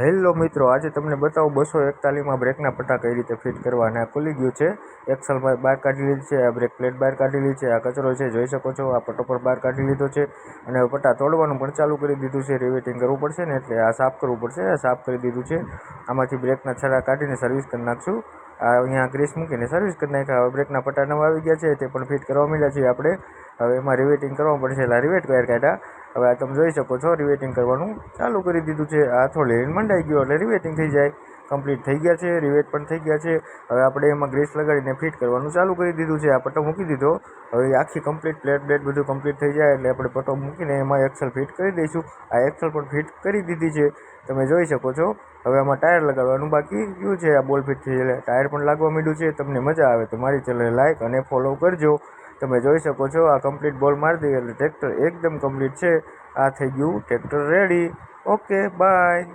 Hello મિત્રો, આજે તમને બતાવું 241માં બ્રેકના પટ્ટા કઈ રીતે ફિટ કરવા. અને આ ખુલી ગયું છે. એક્સલ બહાર કાઢી લીધી છે, આ બ્રેક પ્લેટ બહાર કાઢી લીધી છે, આ કચરો છે જોઈ શકો છો. આ પટ્ટો પર બહાર કાઢી લીધો છે અને હવે પટ્ટા તોડવાનું પણ ચાલુ કરી દીધું છે. રિવેટિંગ કરવું પડશે ને એટલે આ સાફ કરવું પડશે. આ સાફ કરી દીધું છે. આમાંથી બ્રેકના છરા કાઢીને સર્વિસ કરી નાખશું. આ અહીંયા ગ્રીસ મૂકીને સર્વિસ કરી નાખ્યા. હવે બ્રેકના પટ્ટા નવા આવી ગયા છે, તે પણ ફિટ કરવા માંડ્યા છીએ આપણે. હવે એમાં રિવેટિંગ કરવા પડશે એટલે રિવેટ વાયર કાઢ્યા. હવે આ તમે જોઈ શકો છો, રિવેટિંગ કરવાનું ચાલુ કરી દીધું છે. આ થોડી મંડાઈ ગયો એટલે રિવેટિંગ થઈ જાય. કમ્પ્લીટ થઈ ગયા છે, રિવેટ પણ થઈ ગયા છે. હવે આપણે એમાં ગ્રીસ લગાડીને ફિટ કરવાનું ચાલુ કરી દીધું છે. આ પટ્ટો મૂકી દીધો. હવે આખી કમ્પ્લીટ પ્લેટ બધું કમ્પ્લીટ થઈ જાય એટલે આપણે પટ્ટો મૂકીને એમાં એક્સલ ફિટ કરી દઈશું. આ એક્સલ પણ ફિટ કરી દીધી છે, તમે જોઈ શકો છો. હવે આમાં ટાયર લગાડવાનું બાકી રહ્યું છે. આ બોલ ફિટ થઈ એટલે ટાયર પણ લાગવા માંડ્યું છે. તમને મજા આવે તો મારી ચેનલને લાઈક અને ફોલો કરજો. તમે જોઈ શકો છો, આ કમ્પ્લીટ બોલ મારી દઈએ એટલે ટ્રેક્ટર એકદમ કમ્પ્લીટ છે. આ થઈ ગયું ટ્રેક્ટર રેડી. Okay, by.